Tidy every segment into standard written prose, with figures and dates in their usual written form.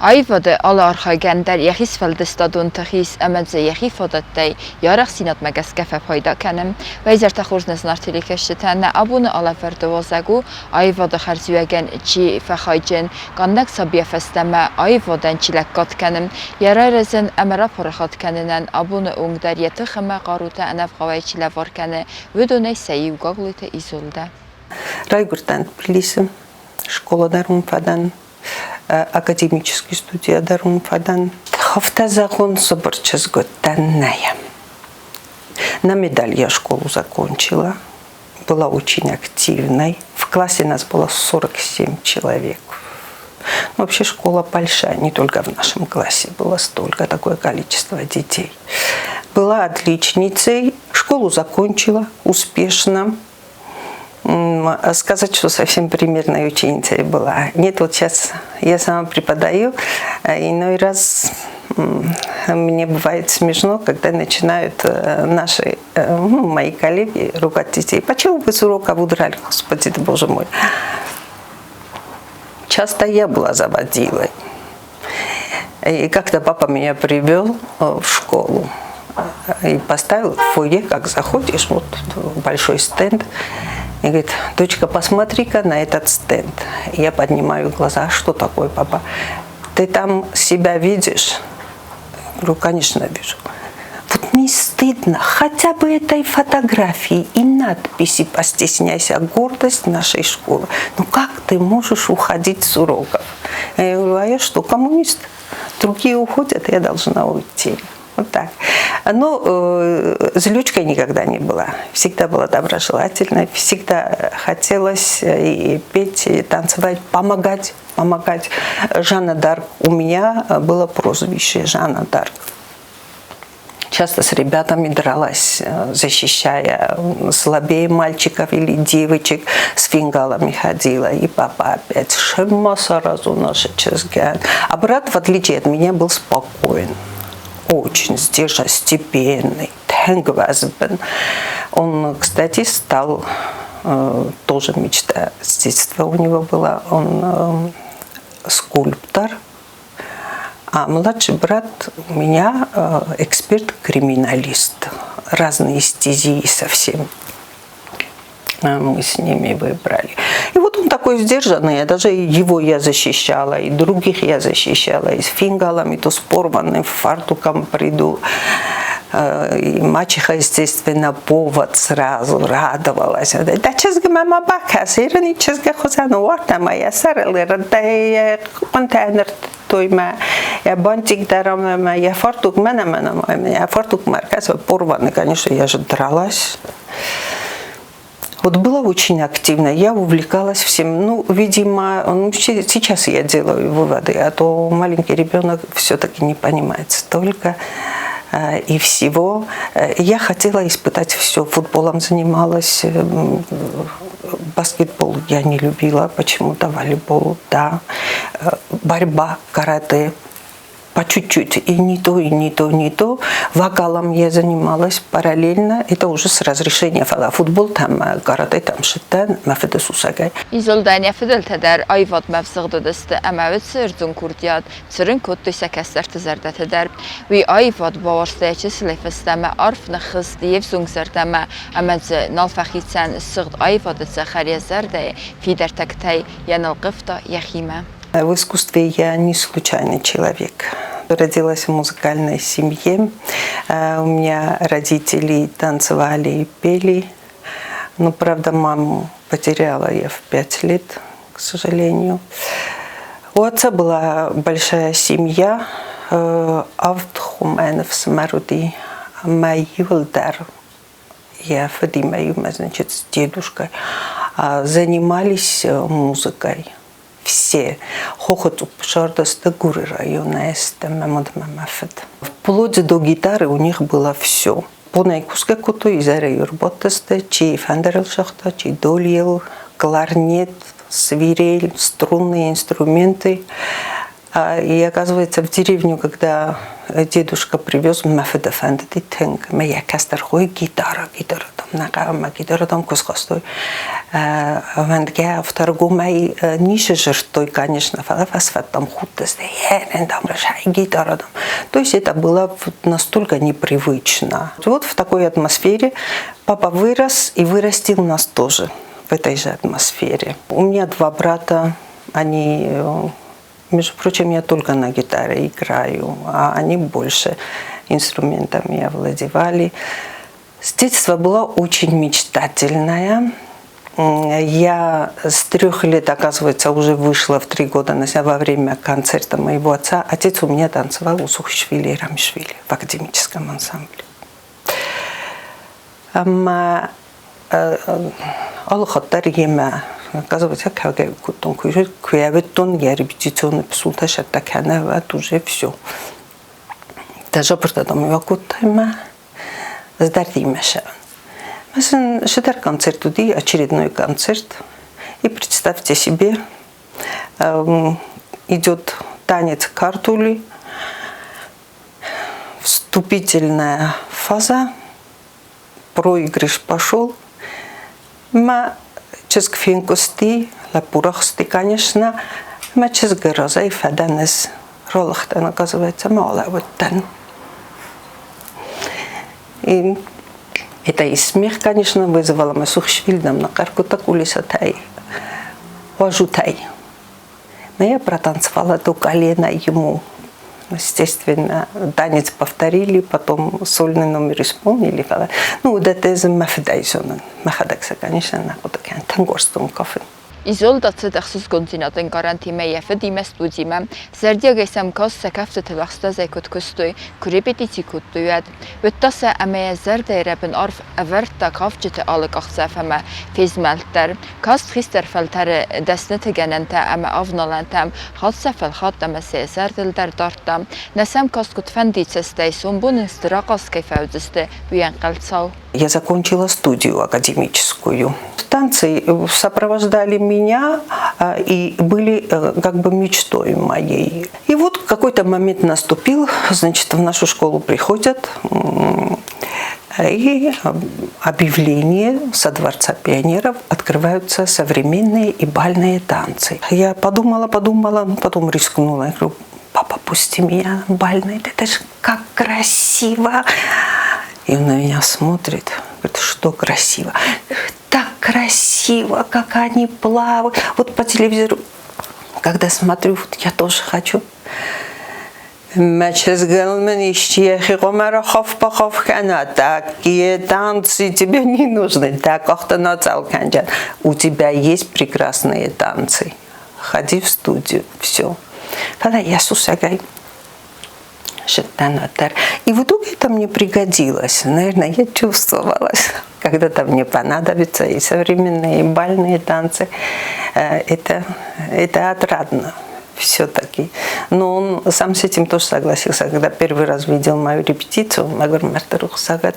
Այվոդը ալարխագանդար եղիսվալդը ստադուն թխիս ամadzը եղիֆոդատտայ ярах սինատ մագաս կեֆե փայդա կանեմ վայզերտա խորզնես նարտիլի քեշտանա աբունը ալավերդովազագու այվոդը խարզյուագեն չի ֆախայջեն կաննակ սաբիեֆստամա այվոդան չիլակկատ կանեմ ярարեզեն ամրա փորախատ կանենան աբունը ունգդար յետը խմա qarutə անավ խավայչիլա վարկանե վդոնե սեի ուգաղլիթը իզոլդա Райгуртан Тбилиси, школа Дарумфадан, академический студия Дарумфадан. Хавтазахон соборчезготанная. На медаль я школу закончила, была очень активной. В классе нас было 47 человек. Вообще школа большая, не только в нашем классе было столько, такое количество детей. Была отличницей, школу закончила успешно. Сказать, что совсем примерной ученицей была. Нет, вот сейчас я сама преподаю, иной раз мне бывает смешно, когда начинают мои коллеги ругать детей. Почему вы с урока удрали, Господи ты, Боже мой? Часто я была заводилой. И как-то папа меня привел в школу и поставил в фойе, как заходишь, вот большой стенд. И говорит: дочка, посмотри-ка на этот стенд. Я поднимаю глаза: что такое, папа? Ты там себя видишь? Я говорю: конечно, вижу. Вот не стыдно хотя бы этой фотографии и надписи «Постесняйся», гордость нашей школы. Ну как ты можешь уходить с уроков? Я говорю: а я что, коммунист? Другие уходят, я должна уйти. Вот так. Но злючкой никогда не была. Всегда была доброжелательной, всегда хотелось и петь, и танцевать, помогать. Жанна Дарк. У меня было прозвище Жанна Дарк. Часто с ребятами дралась, защищая слабее мальчиков или девочек, с фингалами ходила. И папа опять: шема сразу наша чезгян. А брат, в отличие от меня, был спокоен. Очень сдержанный, степенный, тенгвазбен. Он, кстати, стал, тоже мечта с детства у него была, он скульптор, а младший брат у меня эксперт-криминалист. Разные стезии совсем мы с ними выбрали. И вот он такой сдержанный, даже его я защищала, и других я защищала, и с фингалами, то с порванным фартуком приду. И мачеха, естественно, повод сразу радовалась. Да, чезга мама бакас, ирани чезга хозану варта моя сарали, да контейнер тойма, я бантик дарам, я фартук мене, я фартук маркас порванный, конечно, я же дралась. Вот была очень активна, я увлекалась всем. Ну, видимо, сейчас я делаю выводы, а то маленький ребенок все-таки не понимает столько и всего. Я хотела испытать все. Футболом занималась, баскетбол я не любила, почему-то волейбол, да. Борьба, карате. По чуть-чуть, и не то, и не то, не то. Вокалом я занималась параллельно, это уже с разрешения футбол, там карате, там шитан, мафеда сусагай. İzoldan yafidel der ayvad mevzıqdıdıstı əməvət sırcun kurdiyat, çırın koddu səkəslər tizərdə tədər, və ayvad bavarstayçı silifəstəmə arfını xız diyev zungzərdəmə, əməcə nalfəxitsən sığd ayvadıcə xəriyyəzərdə, fidər təktəy, yanıl qıfda yaximə. В искусстве я не случайный человек. Родилась в музыкальной семье. У меня родители танцевали и пели. Но, правда, маму потеряла я в 5 лет, к сожалению. У отца была большая семья. Автхуменов смаруди Майюлдар. Я Фадимаюма, значит, с дедушкой. Занимались музыкой. Все. Хохотуп шардасты гуры района эсте мамадмамафет. Вплоть до гитары у них было все. Понай куска кото изаре юрботасте, чи фендерел шахта, чи дольел, кларнет, свирель, струнные инструменты. И оказывается, в деревню, когда дедушка привез мафеда фендети тенг, моя кастер хой гитара там նկարում գիտարոդом կուսկոստոյ вандге вторгумай ниже жертой, конечно, фалафасфат там худость, там гитародом. То есть это было настолько непривычно. Вот в такой атмосфере папа вырос и вырастил нас тоже в этой же атмосфере. У меня 2 брата, они, между прочим, я только на гитаре играю, а они больше инструментами овладевали. С детства была очень мечтательная. Я с 3 лет, оказывается, уже вышла в 3 года во время концерта моего отца. Отец у меня танцевал у Сухишвили и Рамишвили в академическом ансамбле. Алхаттар ема, оказывается, как я куяветтон, я репетиционный псулта шаттакана, вот уже все. Даже продадом его кутайма. Сдардимеша. Шедар концерт уди, очередной концерт. И представьте себе, идет танец картули, вступительная фаза, проигрыш пошел. Ма чез кфинкости, лапурахсти, конечно, ма чез грозай фаданес ролахтан, оказывается, мало вот там. И это и смех, конечно, вызвало Масухшвили нам на каркута кулисатай, ожутай. Но я протанцевала до колена ему. Естественно, танец повторили, потом сольный номер исполнили. Ну, вот это из Мафедайзона. Махадакса, конечно, на вот такая тангорстом кофе. Изолдացը դեղսուս գոնցինատեն կարանտիմե եվդ իմես տուդիմը, սերդիագայսամ կոս սակավտը թվախստա զայքոտ կստոյ, կուրեպետիցի կուտտույատ, վտտասը əməyə zərdə երəbін arf əvərtda qavcıtı alı qaxsəfəmə fezməltlər, kast xistərfəltəri dəsnətə gənəntə əmə avnalantəm, xatsəfəl xattəməsə zərdildər darttam, nəsəm kast kutfəndicəstəy, sombunun stıraqas keyfəvdüstə büyən qəltsau. Я закончила студию академическую. Танцы сопровождали меня и были как бы мечтой моей. И вот какой-то момент наступил, значит, в нашу школу приходят и объявление со Дворца пионеров, открываются современные и бальные танцы. Я подумала, ну потом рискнула. Я говорю, папа, пусти меня на бальные, это же как красиво. И он на меня смотрит, говорит, что красиво? Так красиво, как они плавают. Вот по телевизору, когда смотрю, вот я тоже хочу. Такие танцы тебе не нужны. У тебя есть прекрасные танцы. Ходи в студию, все. Когда я сусагай. И в итоге это мне пригодилось. Наверное, я чувствовала, когда-то мне понадобится и современные, и бальные танцы. Это отрадно все-таки. Но он сам с этим тоже согласился. Когда первый раз видел мою репетицию, я говорю, Мартарух Сагат,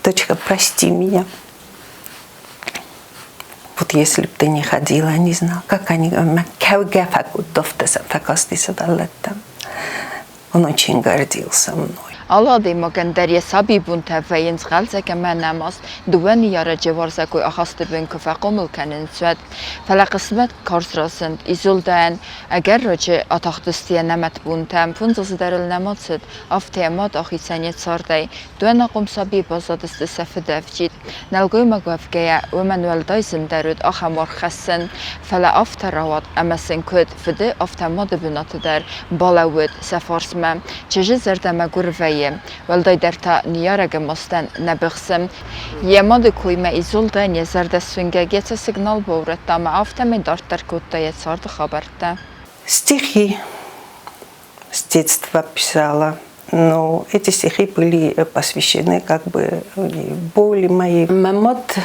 дочка, прости меня. Вот если бы ты не ходила, не знал, как они говорят, он очень гордился мной. Алады մագանդարի սաբիբուն թվայինց խալցակը mənամաս դուվանի yarıcıvarzakոy axastыбın küfəqomul kənin süət fəlaqısmət karsrasınd izuldan əgər röcü ataxtıstiyə nəmət buntəm funzası dəril nəmatsıd aftəyəmat axisəniyyət sarday duən aqom sabi bazadısты səfidəvcid nəlqoy məqvəfgəyə ömənuəl dayzın dərüd axamor xəssin fələ aftəravat əməsin köd fıdı aftəmadı bünatıdər balavud səfarsmə çəji zərdəmə qurvəy والدای در تا نیارگ مستن نبخسم یماد کویمه ایزولده نیزرده سونگگیت سیگنال بورد تا معافتم دارت در کودتای سارد خبرته. Стихи с детства писала, но эти стихи были посвящены как бы боли моей. Мамот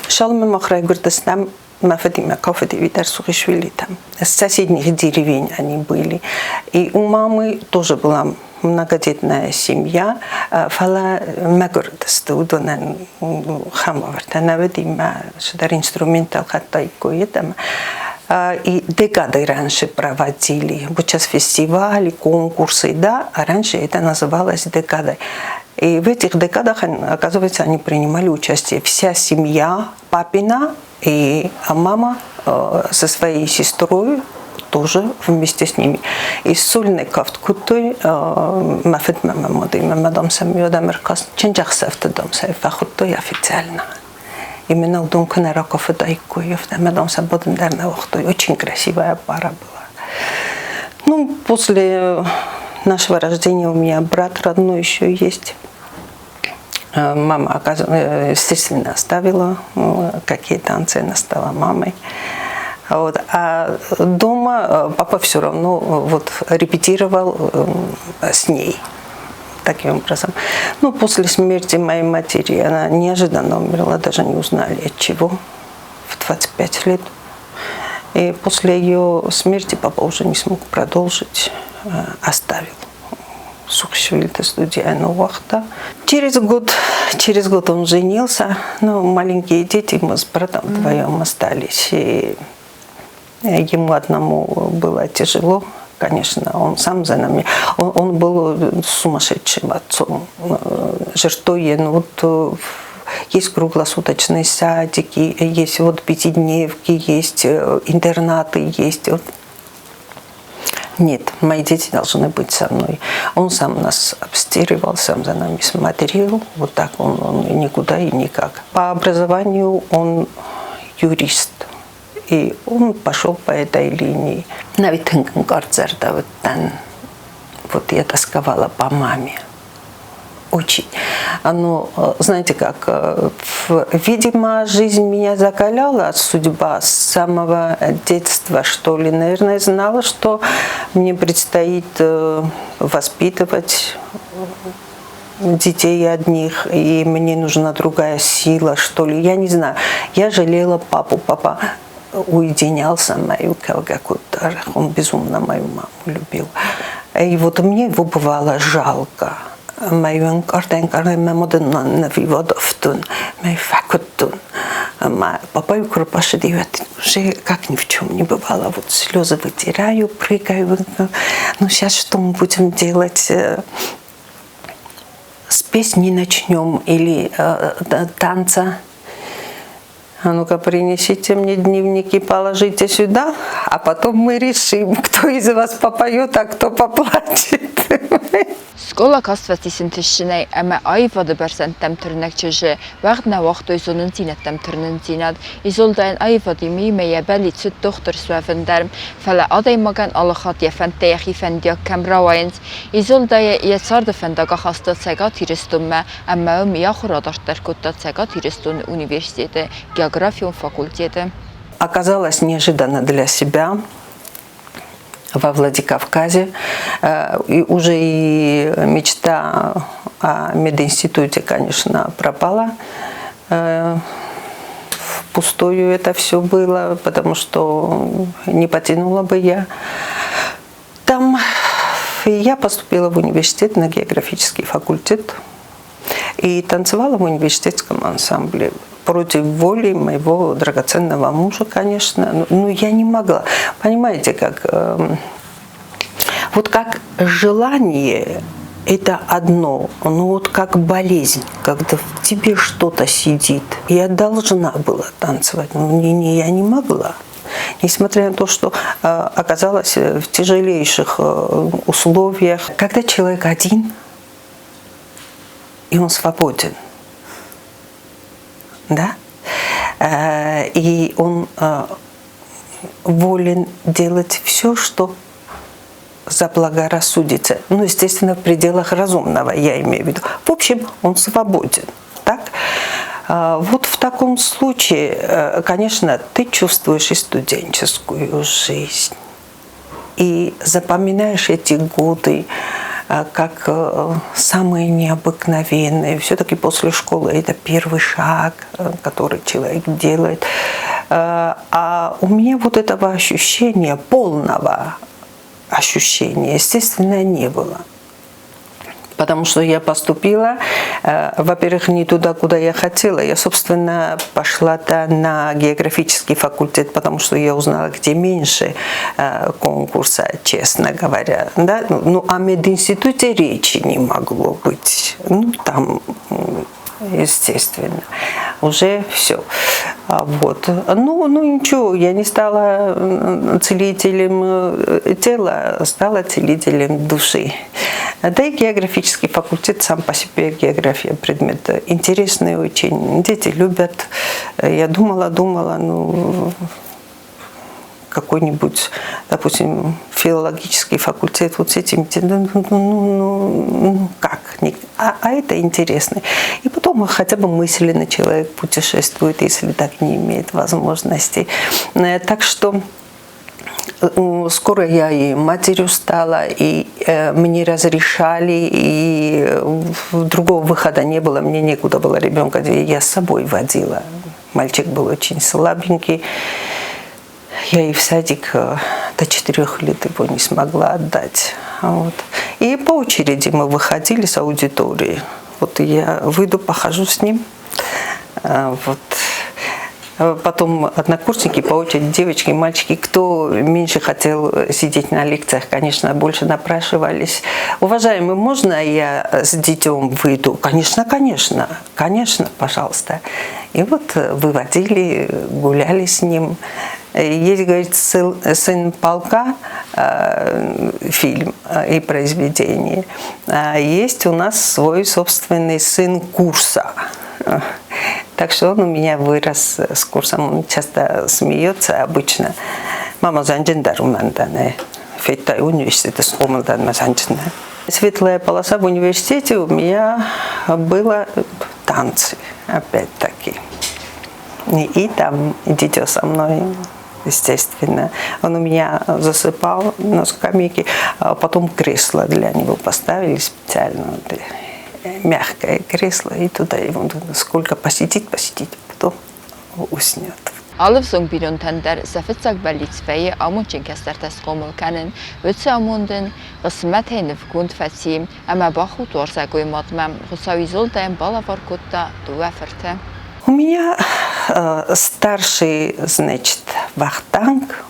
шалме махрай гурдастам Мафадима Кафади Витар Сухишвили там. С соседних деревень они были. И у мамы тоже была многодетная семья. Фала Магурдасты удонан хамаварта наведима шадар инструментал хаттай коедам. И декады раньше проводили. Вот сейчас фестивали, конкурсы, да, а раньше это называлось декадой. И в этих декадах, оказывается, они принимали участие. Вся семья папина и мама со своей сестрой тоже вместе с ними. И сольный кафткутой мафет мамамоды мамадам самиодамеркас ченджахсавтадам сайфахутой официально. Именно у Дункана Раков и Дайкуев, мадам Сабоден Дарнавахтой. Очень красивая пара была. Ну, после нашего рождения у меня брат родной еще есть. Мама, естественно, оставила какие танцы, она стала мамой. Вот. А дома папа все равно вот репетировал с ней. Таким образом. Ну, после смерти моей матери она неожиданно умерла, даже не узнали от чего, в 25 лет. И после ее смерти папа уже не смог продолжить, оставил. Сукшвильта студия Нуахта. Через год он женился, но маленькие дети, мы с братом вдвоем остались. И ему одному было тяжело. Конечно, он сам за нами. Он был сумасшедшим отцом. Жертвуя, вот есть круглосуточные садики, есть вот пятидневки, есть интернаты, есть. Вот. Нет, мои дети должны быть со мной. Он сам нас обстирывал, сам за нами смотрел. Вот так он никуда и никак. По образованию он юрист. И он пошел по этой линии. Вот я тосковала по маме. Очень. Но, знаете как, видимо, жизнь меня закаляла, судьба с самого детства, что ли. Наверное, знала, что мне предстоит воспитывать детей одних, и мне нужна другая сила, что ли. Я не знаю. Я жалела папу. Папа уединялся мою какую-то, он безумно мою маму любил. И вот мне его бывало жалко. Мою папа уже как ни в чем не бывало. Вот слезы вытираю, прыгаю. Ну сейчас что мы будем делать? С песни начнем или танца? А ну-ка, принесите мне дневники, положите сюда, а потом мы решим, кто из вас попоет, а кто поплачет. Skola kasvatisyn tişiney ama ayvadı bersenttem tırnakçıcı vaqtna vaqt özünün zinettem tırnıncinad izoldayn ayvadı mimeye belli süt doktor svefenderm fele adaymagan alıxat yefenteyexi fendiyak kemravayınc izoldaya yetsardı fendaga hasta tsega tiristunme ama ömi yaxuradartlar kutta tsega tiristun üniversiteti geografiyum fakulteti. Оказалось неожиданно для себя во Владикавказе. И уже и мечта о мединституте, конечно, пропала. Впустую это все было, потому что не потянула бы я. Там я поступила в университет на географический факультет и танцевала в университетском ансамбле. Против воли моего драгоценного мужа, конечно, но я не могла. Понимаете, как вот как желание это одно, но вот как болезнь, когда в тебе что-то сидит. Я должна была танцевать, но я не могла. Несмотря на то, что оказалась в тяжелейших условиях. Когда человек один, и он свободен, да? И он волен делать все, что заблагорассудится. Ну, естественно, в пределах разумного, я имею в виду. В общем, он свободен. Так? Вот в таком случае, конечно, ты чувствуешь и студенческую жизнь, и запоминаешь эти годы как самые необыкновенные. Все-таки после школы это первый шаг, который человек делает. А у меня вот этого ощущения, полного ощущения, естественно, не было. Потому что я поступила, во-первых, не туда, куда я хотела. Я, собственно, пошла-то на географический факультет, потому что я узнала, где меньше конкурса, честно говоря. Да? Ну, о мединституте речи не могло быть. Ну, там, естественно, уже все. Вот. Ну, ничего, я не стала целителем тела, стала целителем души. Да и географический факультет сам по себе, география предмет интересный очень. Дети любят. Я думала, ну, какой-нибудь, допустим, филологический факультет вот с этим, как? А это интересно. И потом хотя бы мысленно человек путешествует, если так не имеет возможности. Так что скоро я и матерью стала, и мне разрешали, и другого выхода не было, мне некуда было ребенка, я с собой водила. Мальчик был очень слабенький. Я и в садик до 4 лет его не смогла отдать. Вот. И по очереди мы выходили с аудитории. Вот я выйду, похожу с ним. Вот. Потом однокурсники по очереди, девочки, мальчики, кто меньше хотел сидеть на лекциях, конечно, больше напрашивались. Уважаемый, можно я с детем выйду? Конечно, пожалуйста. И вот выводили, гуляли с ним. Есть, говорит, «Сын полка», фильм и произведение. Есть у нас свой собственный «Сын курса». Так что он у меня вырос с курсом. Он часто смеется обычно. Мама занджендар умандане. Феттай университет с омалдан занджендар. Светлая полоса в университете у меня было танцы, опять-таки. И там дитё со мной, естественно. Он у меня засыпал на скамейке, а потом кресло для него поставили специально. Мягкое кресло, и туда его сколько посидит, потом уснет. Alle zo'n tender zafitsak belitsfeie amunchen kestertes komol kennen, ötse amunden, qismat heyni vkund fatsim, ama baxu torzagoy matmam, хусавизолдаем балаваркутта дуаферте. У меня старший, значит, вахтанг,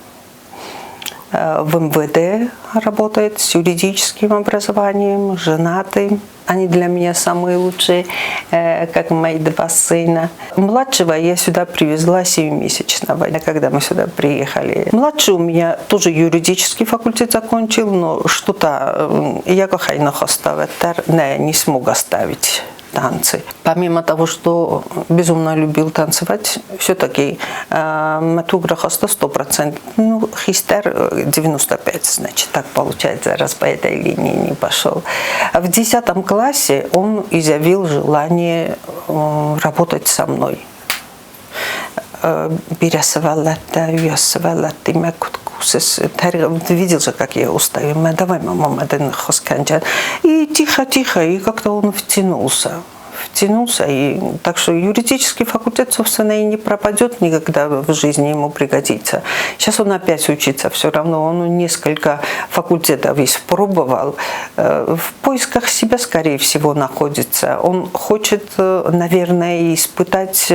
в МВД работает с юридическим образованием, женатый. Они для меня самые лучшие, как мои 2 сына. Младшего я сюда привезла 7-месячного, когда мы сюда приехали. Младший у меня тоже юридический факультет закончил, но что-то я не смог оставить танцы. Помимо того, что безумно любил танцевать, все-таки матугра хоста 100%, ну, хистер 95%, значит, так получается, раз по этой линии не пошел. В 10 классе он изъявил желание работать со мной. Видел же, как я устаю. Давай, мама, и тихо, и как-то он втянулся, и так что юридический факультет, собственно, и не пропадет никогда в жизни, ему пригодится. Сейчас он опять учится, все равно он несколько факультетов испробовал, в поисках себя, скорее всего, находится. Он хочет, наверное, испытать,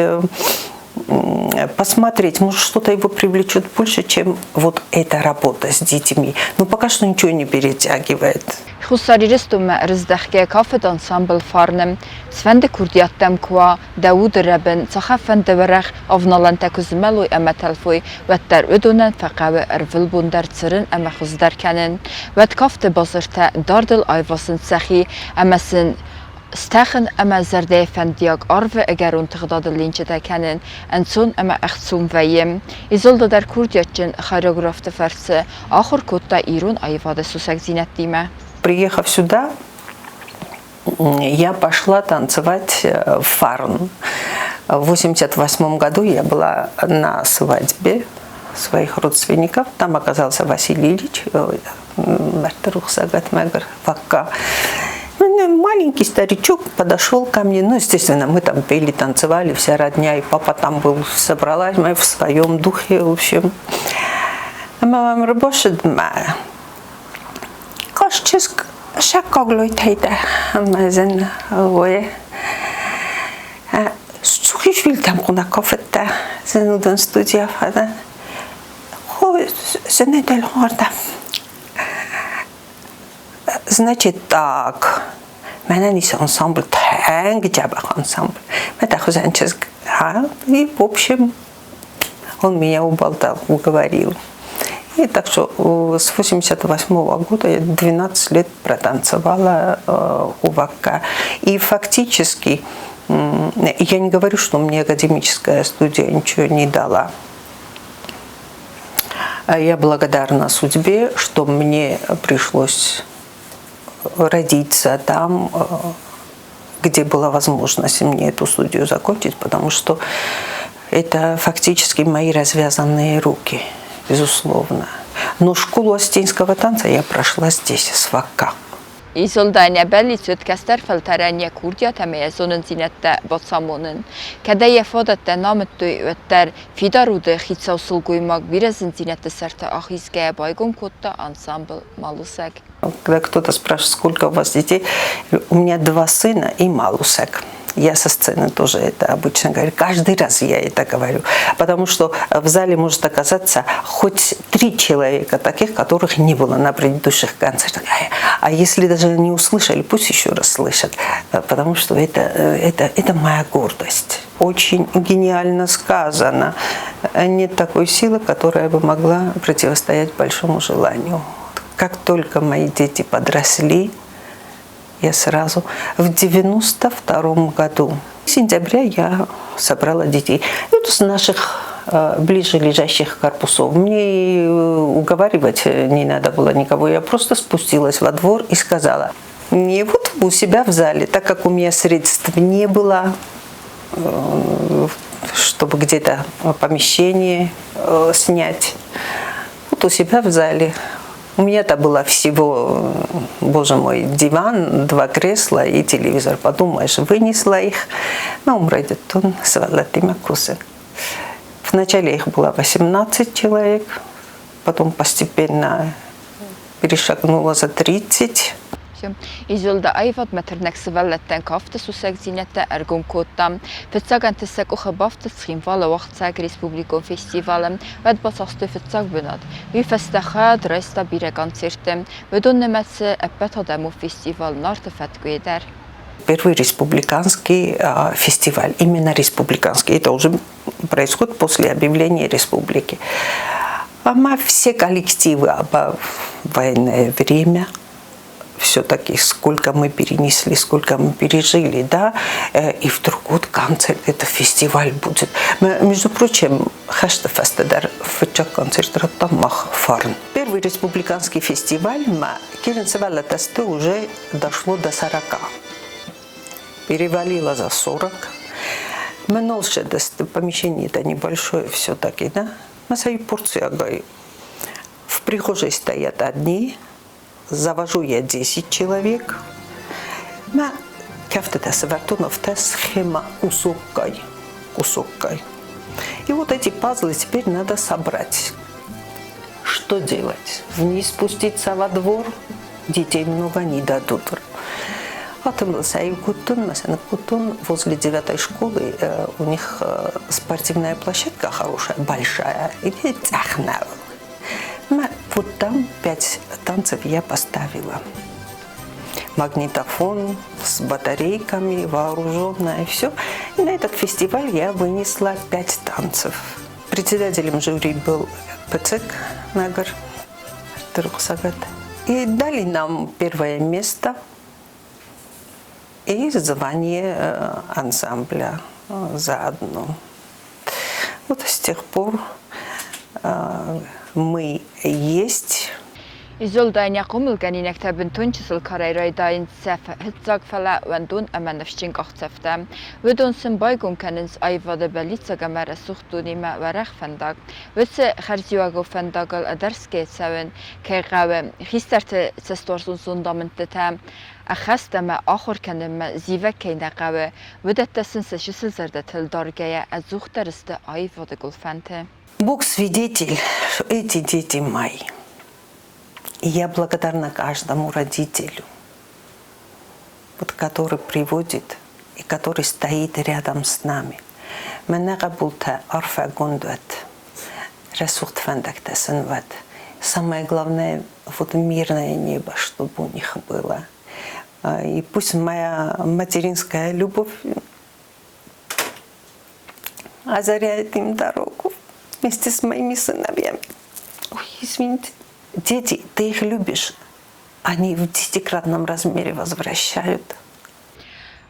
посмотреть, может, что-то его привлечет больше, чем вот эта работа с детьми. Но пока что ничего не перетягивает. Хусариристуме рыздахке кафед ансамбл фарнем, свенде курдияттем куа, Дауд ребен, цахафенде верах, авналанте кузмелуй эметелфуй, веттер ödönen факаве эрвилбундер цирин эме хуздеркенен, вет кафте базырте дардыл ayvasın цахи, эмесин Stechen ama zerde fendiak arve eğer untıqdadı linçede kenin, en son ama axtsum veyim. İzolda der kurdiyatçın хореографты ферцы, ахыр котта ирун айвады сусак зинеттиме. Приехав сюда, я пошла танцевать в Фарн. В 1988 году я была на свадьбе своих родственников. Там оказался Василий Ильич, Вакка. Маленький старичок подошел ко мне, ну, естественно, мы там пели, танцевали, вся родня, и папа там был, собралась, мы в своем духе, в общем. Мы вам работаем, Шакоглойт хайда мазен ой. Сухишвил там кунакофетта зенуден студия фада. Хой зенедель хорда. Значит так. Менен is ансамбль танк джабах ансамбль. Это хозяинчес, и в общем он меня уболтал, уговорил. И так что с 1988 года я 12 лет протанцевала у ВК. И фактически, я не говорю, что мне академическая студия ничего не дала. Я благодарна судьбе, что мне пришлось родиться там, где была возможность мне эту студию закончить, потому что это фактически мои развязанные руки, безусловно. Но школу астинского танца я прошла здесь, с ВК. Izoldánya bellicőt kezdter felterelnie kurdja temelje zonunzinette bocsamonen. Kedeje fodatte nametői ötter fidarude hitsausulguimak birezinzinette szerte ahizgeje байгункотта ансамбль Малусек. Когда кто-то спрашивает, сколько у вас детей, у меня 2 сына и Малусек. Я со сцены тоже это обычно говорю. Каждый раз я это говорю. Потому что в зале может оказаться хоть 3 человека таких, которых не было на предыдущих концертах. А если даже не услышали, пусть еще раз слышат. Потому что это моя гордость. Очень гениально сказано. Нет такой силы, которая бы могла противостоять большому желанию. Как только мои дети подросли, я сразу в 92 году, в сентябре, я собрала детей. Вот из наших ближе лежащих корпусов. Мне уговаривать не надо было никого. Я просто спустилась во двор и сказала: не вот у себя в зале, так как у меня средств не было, чтобы где-то помещение снять. Вот у себя в зале. У меня-то было всего, боже мой, диван, 2 кресла и телевизор. Подумаешь, вынесла их на Умрайдетон с Валатима Кусе. Вначале их было 18 человек, потом постепенно перешагнула за 30. Izolda aivad meternek svelletten kafta susegzinette ergunkottam. Fetsagantessek oche baftetschim vala wachtsäg Republikon Festivalem, ved basastő fetsag bünad. Üfesztechad resta bire koncertem, vedonnemetze eppet hademo festival narte fetkvéder. Первый республиканский фестиваль, именно республиканский, это уже происходит после объявления республики. Мы все коллективы в военное время, все-таки сколько мы перенесли, сколько мы пережили, да, и вдруг вот концерт, это фестиваль будет. Между прочим, Хаштефестедер фичак концерт Раттамах Фарн. Первый республиканский фестиваль, Киренцевалла тесты уже дошло до 40. Перевалило за 40. Менолше помещение это небольшое все-таки, да. На свою порцию агай. В прихожей стоят одни. Завожу я 10 человек. На кафтетес вертуновтес схема кусоккай. И вот эти пазлы теперь надо собрать. Что делать? Вниз спуститься во двор? Детей много не дадут. Кутун, возле 9-й школы у них спортивная площадка хорошая, большая. Вот там 5 танцев я поставила. Магнитофон с батарейками, вооруженная, и все. И на этот фестиваль я вынесла 5 танцев. Председателем жюри был Пецек Нагар Тырксагат. И дали нам 1 место и звание ансамбля заодно. Вот с тех пор мы есть. Izoldánya komulganinek tebben tuncsizol karajrajdain szefe hitzag fele wendun emennefsting achceftem. Vödonszön bajgon kenens ajvade belitzaga mere suchtunime verech fendag. Vötse herziuago fendagal a derszkét szeven kergawe hiszterte cestorzun zundamentetem. A xesteme achor kenemme zivekkeine gawe. Vödetteszen se schüsselzerdetel dargeje a zuchteriste ajvade gulfente. Бог свидетель, что эти дети мои. И я благодарна каждому родителю, вот, который приводит и который стоит рядом с нами. Меня будто арфа гундует, ресурт фендактесенвет. Самое главное, вот мирное небо, чтобы у них было. И пусть моя материнская любовь озаряет им дорогу вместе с моими сыновьями. Ой, извините. Дети, ты их любишь. Они в 10-кратном размере возвращают.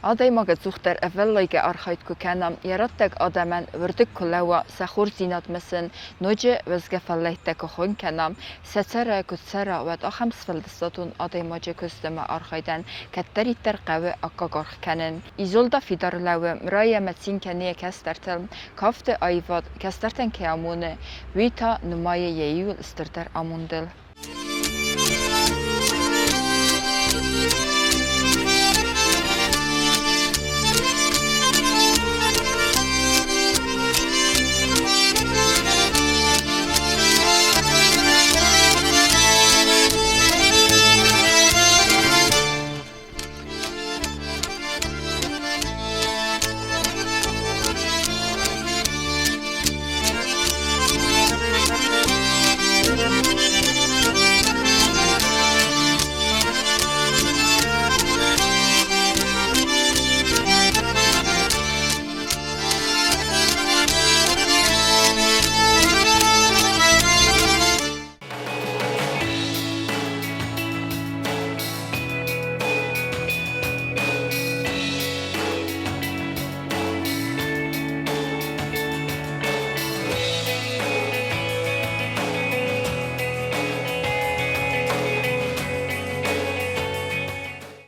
Aday magad zuhtar evvellaige archait kukenam, yarattek adamen vörtük kulewa, sahur zinat mesen, noje vezgefalleitek a honkenam, setzere kutsera vet achemsfeldestatun aday maje küsteme archaiden, ketteritter qave akkagarch kenen. Izolda fidarlewe, mraje metsin kenie kestertel, kafte ayvad, kesterten keamune, vita numaye yeul stirter amundel.